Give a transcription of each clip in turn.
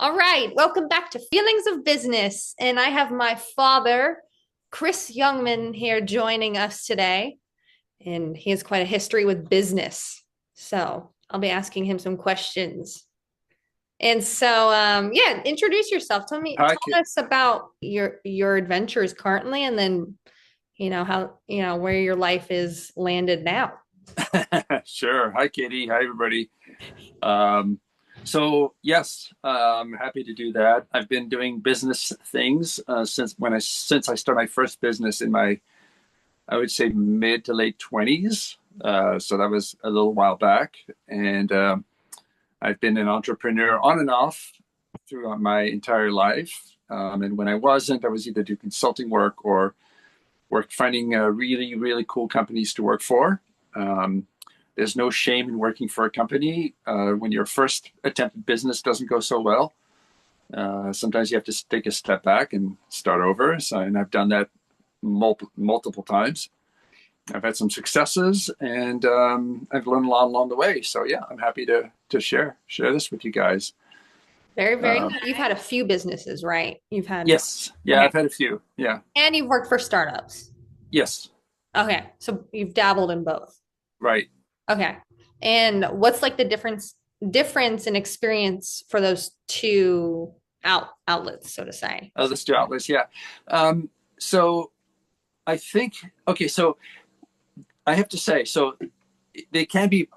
All right, welcome back to Feelings of Business. And I have my father, Chris Youngman, here joining us today. And he has quite a history with business. So I'll be asking him some questions. And so, yeah, introduce yourself. Hi, Tell us about your adventures currently, and then how where your life is landed now. sure. Hi, Katie. Hi, everybody. Um, so yes, I'm happy to do that. I've been doing business things since I started my first business in my, I would say, mid to late 20s. So that was a little while back, and I've been an entrepreneur on and off throughout my entire life. And when I wasn't, I was either do consulting work or work finding really, really cool companies to work for. Um, there's no shame in working for a company when your first attempt at business doesn't go so well. Sometimes you have to take a step back and start over. And I've done that multiple times. I've had some successes, and I've learned a lot along the way. So yeah, I'm happy to share this with you guys. Very, very Um, good. You've had a few businesses, right? You've had yes, yeah, Okay. I've had a few. Yeah, And you've worked for startups. yes, Okay. So you've dabbled in both. right. Okay. And what's like the difference in experience for those two outlets, so to say? Oh, let's do outlets. Yeah. So I think okay. So I have to say, so they can be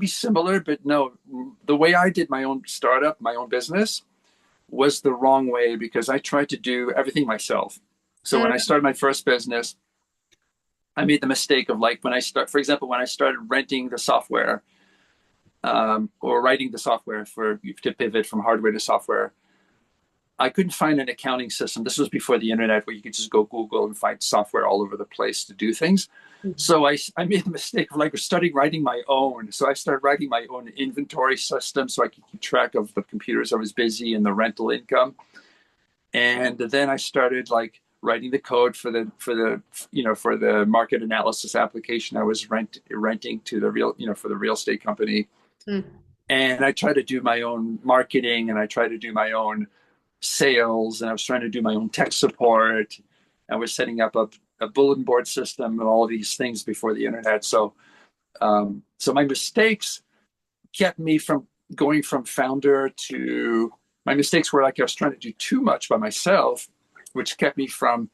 similar, but no, the way I did my own startup, my own business was the wrong way because I tried to do everything myself. So when I Mm, started my first business, I made the mistake of like for example, when I started renting the software or writing the software for to pivot from hardware to software, I couldn't find an accounting system. This was before the internet where you could just go Google and find software all over the place to do things. So I made the mistake of like starting writing my own. So I started writing my own inventory system so I could keep track of the computers I was busy and the rental income. And then I started like writing the code for the market analysis application I was renting to the for the real estate company. mm. And I tried to do my own marketing and I tried to do my own sales and I was trying to do my own tech support. I was setting up a bulletin board system and all of these things before the internet. So my mistakes kept me from going from founder to my mistakes were like I was trying to do too much by myself, which kept me from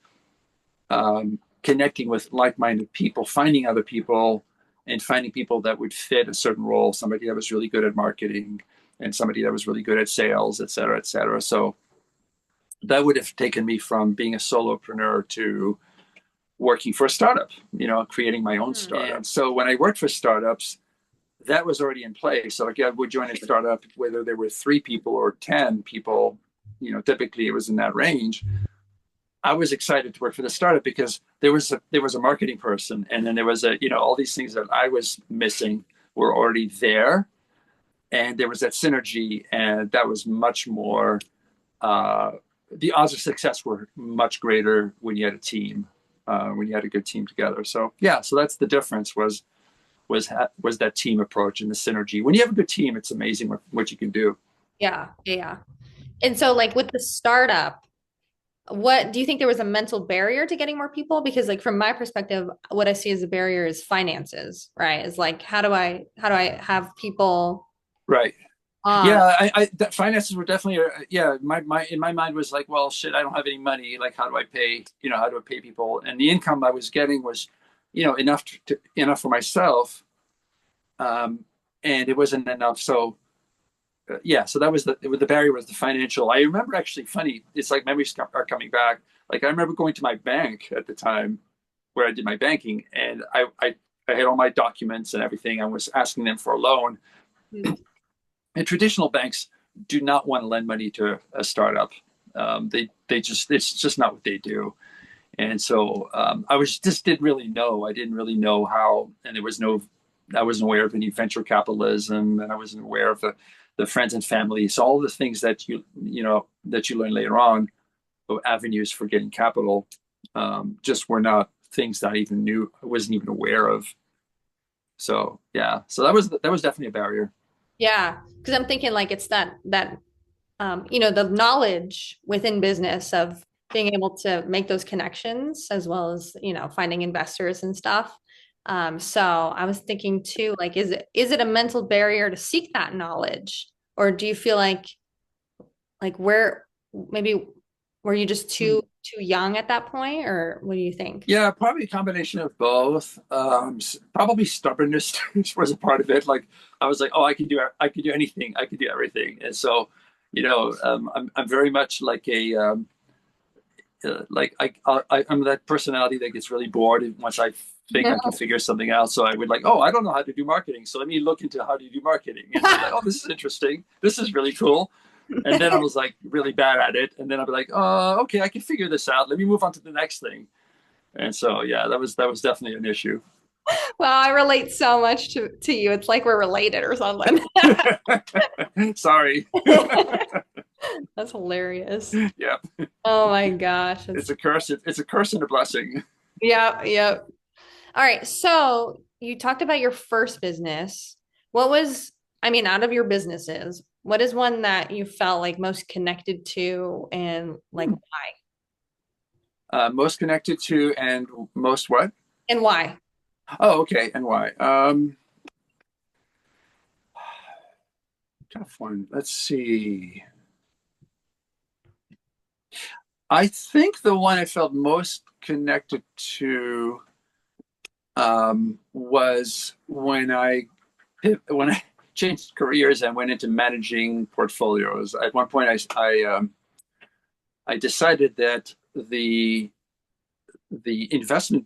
connecting with like-minded people, finding other people, and finding people that would fit a certain role. Somebody that was really good at marketing, and somebody that was really good at sales, et cetera, et cetera. So that would have taken me from being a solopreneur to working for a startup, creating my own startup. So when I worked for startups, that was already in place. So like I would join a startup, whether there were 3 people or 10 people, typically it was in that range. I was excited to work for the startup because there was a marketing person, and then there was all these things that I was missing were already there, and there was that synergy, and that was much more. Uh, the odds of success were much greater when you had a team, when you had a good team together. So yeah, so that's the difference was that team approach and the synergy. When you have a good team, it's amazing what you can do. Yeah, yeah. And so like with the startup, what do you think there was a mental barrier to getting more people? Because like from my perspective, what I see as a barrier is finances, right? Is like how do I have people Right. uh Yeah, that finances were definitely yeah. My in my mind was like, well, shit, I don't have any money. Like, how do I pay? How do I pay people? And the income I was getting was, enough for myself, um, and it wasn't enough. So yeah, so that was the barrier was the financial. I remember actually funny. It's like memories are coming back. Like I remember going to my bank at the time where I did my banking, and I had all my documents and everything. I was asking them for a loan, and traditional banks do not want to lend money to a startup. They just it's just not what they do. And so I was just didn't really know. I didn't really know how, and there was no. I wasn't aware of any venture capitalism, and I wasn't aware of the friends and family. So all the things that that you learn later on, avenues for getting capital, just were not things that I even knew. I wasn't even aware of. So yeah, so that was definitely a barrier. yeah, because I'm thinking like it's that the knowledge within business of being able to make those connections as well as, finding investors and stuff. So I was thinking too, like, is it a mental barrier to seek that knowledge? Or do you feel like where maybe were you just too young at that point, or what do you think? Yeah, probably a combination of both. Probably stubbornness was a part of it. Like I was like, oh, I can do anything, I can do everything, and so, I'm very much like I'm that personality that gets really bored once I think I can figure something out. So I would like, oh, I don't know how to do marketing, so let me look into how to do marketing, and I'm like, oh, this is interesting, this is really cool. And then I was like really bad at it, and then I'd be like, oh, okay, I can figure this out. Let me move on to the next thing. And so, yeah, that was definitely an issue. Well, I relate so much to you. It's like we're related or something. Sorry. That's hilarious. Yeah, Oh my gosh. it's That's a curse. It's a curse and a blessing. yeah, yeah. All right. So you talked about your first business. What was, I mean, out of your businesses, what is one that you felt like most connected to and like why? Most connected to and most what? And why? Oh, okay. And why? Tough one. Let's see. I think the one I felt most connected to was when I changed careers and went into managing portfolios. At one point, I decided that the investment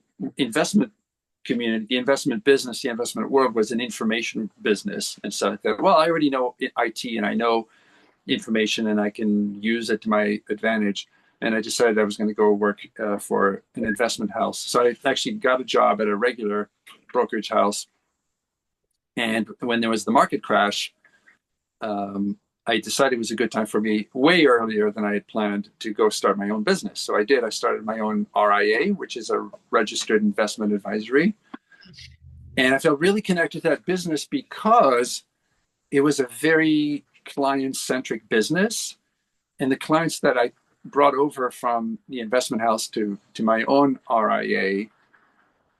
community, the investment business, the investment world was an information business, and so I thought, well, I already know IT and I know information, and I can use it to my advantage. And I decided I was going to go work for an investment house. So I actually got a job at a regular brokerage house. And when there was the market crash, I decided it was a good time for me way earlier than I had planned to go start my own business. So I did. I started my own RIA, which is a registered investment advisory. And I felt really connected to that business because it was a very client centric business. And the clients that I brought over from the investment house to my own RIA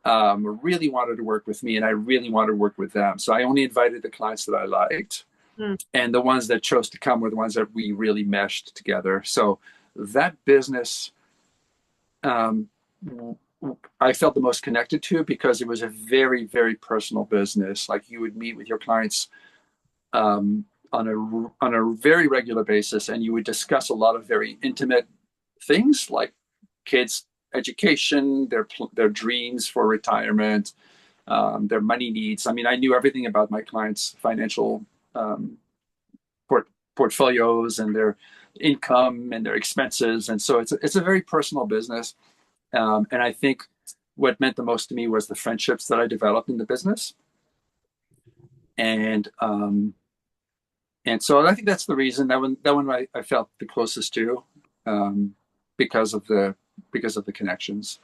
really wanted to work with me, and I really wanted to work with them. So I only invited the clients that I liked, Hmm. and the ones that chose to come were the ones that we really meshed together. So that business, um, I felt the most connected to because it was a very, very personal business. Like you would meet with your clients on a very regular basis, and you would discuss a lot of very intimate things like kids' education, their dreams for retirement, their money needs. I mean, I knew everything about my clients' financial um, portfolios and their income and their expenses, and so it's a very personal business. And I think what meant the most to me was the friendships that I developed in the business, and so I think that's the reason that one I felt the closest to, um, because of the connections.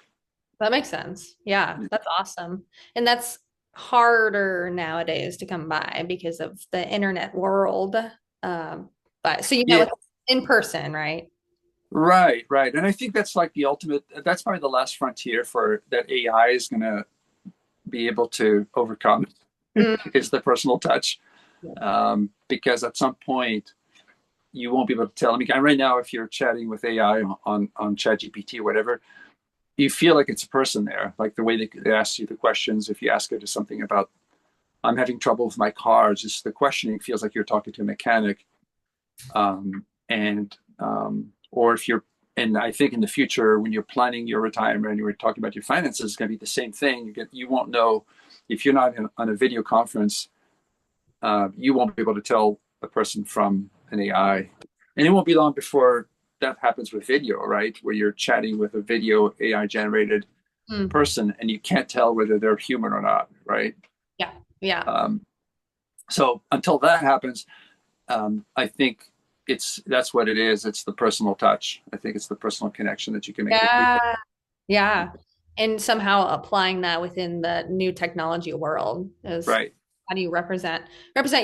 That makes sense. Yeah, that's awesome. And that's harder nowadays to come by because of the internet world. But so you met Yeah, with in person, right? right, right. And I think that's like the ultimate. That's probably the last frontier for that AI is going to be able to overcome Mm, is the personal touch, yeah. because at some point you won't be able to tell. I mean, right now, if you're chatting with AI on ChatGPT or whatever, you feel like it's a person there, like the way they ask you the questions. If you ask it to something about, I'm having trouble with my car, just the questioning feels like you're talking to a mechanic. And or if you're, and I think in the future when you're planning your retirement and you're talking about your finances, it's going to be the same thing. You won't know if you're not on a video conference. You won't be able to tell a person from an AI, and it won't be long before that happens with video, right? Where you're chatting with a video AI generated Mm, person, and you can't tell whether they're human or not, right? yeah. Yeah. Um, so until that happens, I think that's what it is. It's the personal touch. I think it's the personal connection that you can make with people. Yeah. Yeah. And somehow applying that within the new technology world is Right. how do you represent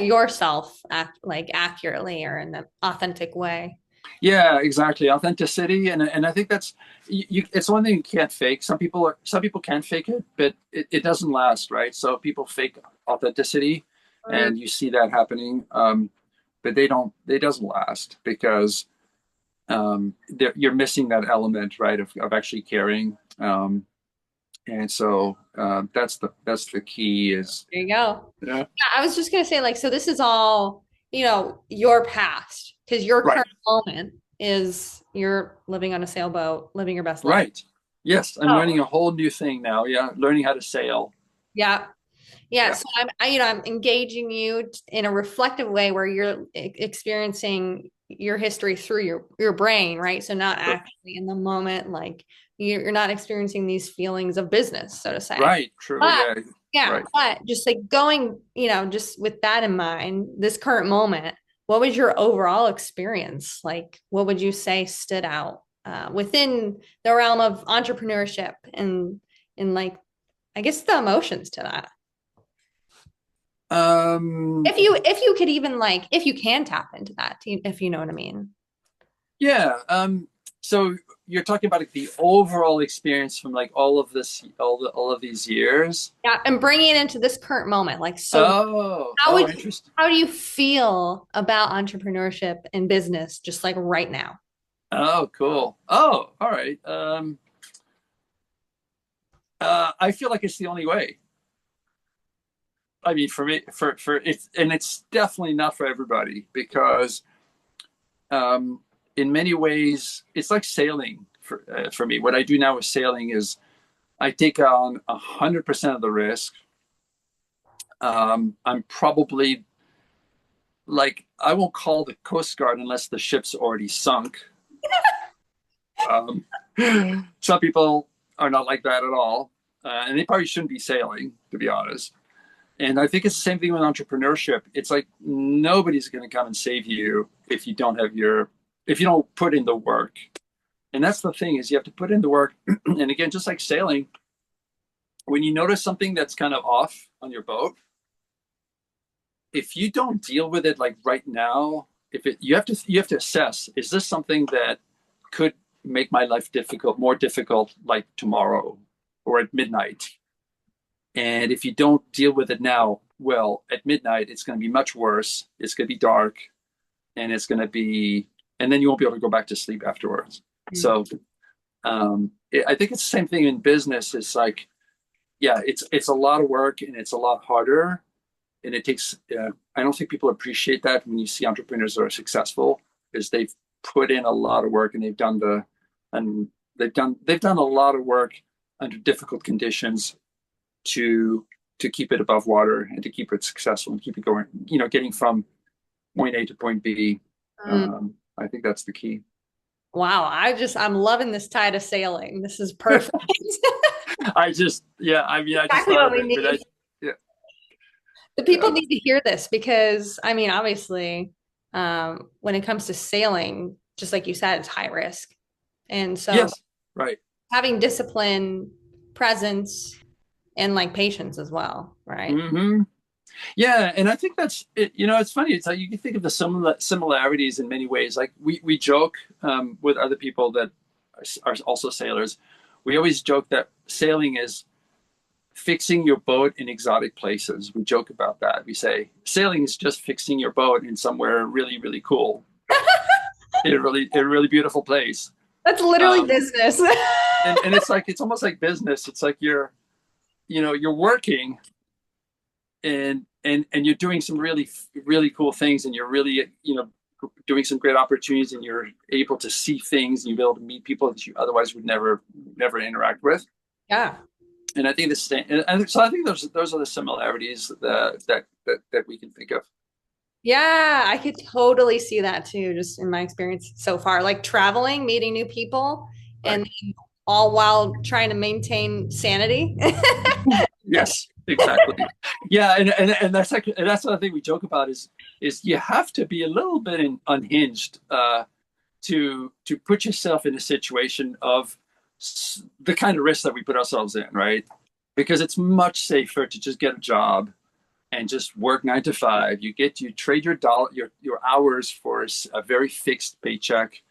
yourself like accurately or in an authentic way? Yeah, exactly. Authenticity, and I think that's it's one thing you can't fake. Some people can fake it, but it doesn't last, right? So people fake authenticity, Mm, and you see that happening. But they don't. It doesn't last because you're missing that element, right, of actually caring. And so that's the key is there you go. yeah, Yeah, I was just gonna say, like, so this is all, your past, because your right, current moment is you're living on a sailboat, living your best life. right. Yes, I'm Oh, learning a whole new thing now. Yeah, learning how to sail. yeah. Yeah, Yeah, so I'm engaging you in a reflective way where you're experiencing your history through your brain, right? So not actually in the moment, like you're not experiencing these feelings of business, so to say. right. True. But Yeah, yeah, right. but just like going, just with that in mind, this current moment, what was your overall experience? Like, what would you say stood out within the realm of entrepreneurship and like, I guess the emotions to that? Um, If you could even like if you can tap into that, if you know what I mean. yeah. So you're talking about like, the overall experience from like all of this, all of these years. Yeah, and bringing it into this current moment. Like, so Oh, how oh, would interesting. how do you feel about entrepreneurship and business just like right now? Oh, cool. Oh, all right. I feel like it's the only way. I mean, for me, for it's and it's definitely not for everybody because um, in many ways it's like sailing for me. What I do now with sailing is I take on 100% of the risk. I'm probably like I won't call the Coast Guard unless the ship's already sunk. Um, some people are not like that at all, and they probably shouldn't be sailing, to be honest. And I think it's the same thing with entrepreneurship. It's like nobody's going to come and save you if you don't put in the work. And that's the thing is you have to put in the work. And again, just like sailing, when you notice something that's kind of off on your boat, if you don't deal with it like right now, if it you have to assess, is this something that could make my life more difficult like tomorrow or at midnight? And if you don't deal with it now, well, at midnight, it's going to be much worse. It's going to be dark and and then you won't be able to go back to sleep afterwards. Mm. So I think it's the same thing in business. It's like, yeah, it's a lot of work and it's a lot harder. And it takes, I don't think people appreciate that when you see entrepreneurs that are successful is they've put in a lot of work and and they've done a lot of work under difficult conditions to keep it above water and to keep it successful and keep it going, getting from point A to point B. Mm. I think that's the key. Wow, I'm loving this tide of sailing. This is perfect. Yeah, I mean, I just Exactly thought what of we it, but need. yeah, The yeah, people need to hear this because I mean, obviously, when it comes to sailing, just like you said, it's high risk. And so yes, right. having discipline, presence, and like patience as well, right? Hmm. Yeah, and I think that's it. It's funny. It's like you can think of the similarities in many ways. Like we joke with other people that are also sailors. We always joke that sailing is fixing your boat in exotic places. We joke about that. We say sailing is just fixing your boat in somewhere really, really cool, in a really beautiful place. That's literally Um, business. and it's almost like business. It's like you're working and you're doing some really really cool things, and you're really doing some great opportunities, and you're able to see things, and you're able to meet people that you otherwise would never interact with. Yeah. And I think the same, and so I think those are the similarities that we can think of. Yeah, I could totally see that too, just in my experience so far. Like traveling, meeting new people, Right. and all while trying to maintain sanity. Yes, exactly. Yeah, and that's another thing we joke about is you have to be a little bit unhinged to put yourself in a situation of the kind of risk that we put ourselves in, right? Because it's much safer to just get a job and just work 9 to 5. You trade your dollar your hours for a very fixed paycheck.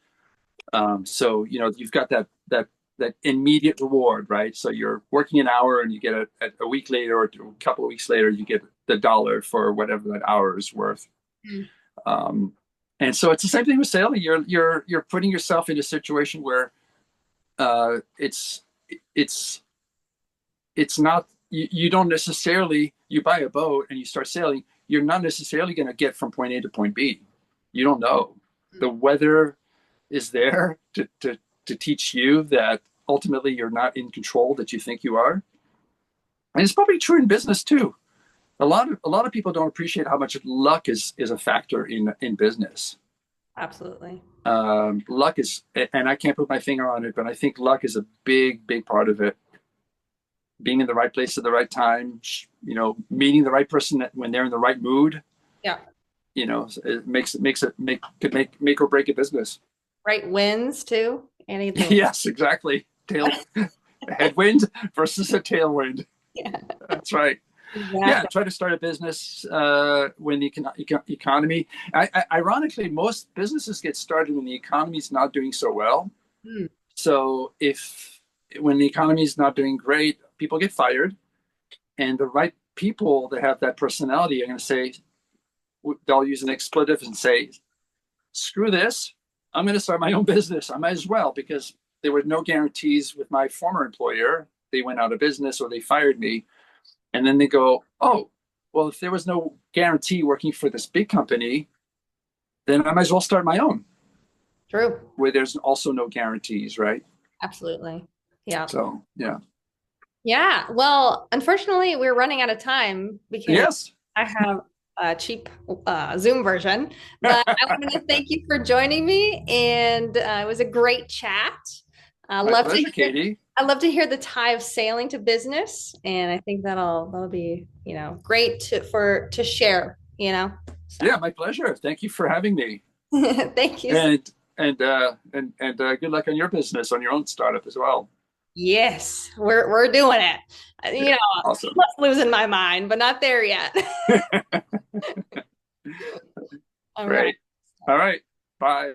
So you've got that immediate reward, right? So you're working an hour and you get a week later or a couple of weeks later, you get the dollar for whatever that hour is worth. Mm. Um, and so it's the same thing with sailing. You're putting yourself in a situation where it's not you don't necessarily you buy a boat and you start sailing. You're not necessarily going to get from point A to point B. You don't know. The weather is there to teach you that ultimately you're not in control that you think you are. And it's probably true in business too. A lot of people don't appreciate how much luck is a factor in business. Absolutely. Luck is, and I can't put my finger on it, but I think luck is a big part of it. Being in the right place at the right time, meeting the right person when they're in the right mood. Yeah. It could make or break a business. Right winds too. Anything. Yes, exactly. Headwind versus a tailwind. Yeah. That's right. Exactly. Yeah, try to start a business when the economy. Ironically, most businesses get started when the economy is not doing so well. Mm. So when the economy is not doing great, people get fired, and the right people that have that personality are going to say, they'll use an expletive and say, "Screw this! I'm going to start my own business. I might as well," because there were no guarantees with my former employer. They went out of business or they fired me. And then they go, "Oh, well, if there was no guarantee working for this big company, then I might as well start my own." True. Where there's also no guarantees, right? Absolutely. Yeah. So, yeah. Yeah. Well, unfortunately, we're running out of time because Yes. I have a cheap Zoom version. But I want to thank you for joining me, and it was a great chat. My pleasure, Katie. I love to hear the tie of sailing to business, and I think that'll be great to share. So. Yeah, my pleasure. Thank you for having me. Thank you. And good luck on your business, on your own startup as well. Yes, we're doing it. Yeah, awesome. I'm losing my mind, but not there yet. All Great. right. All right. Bye.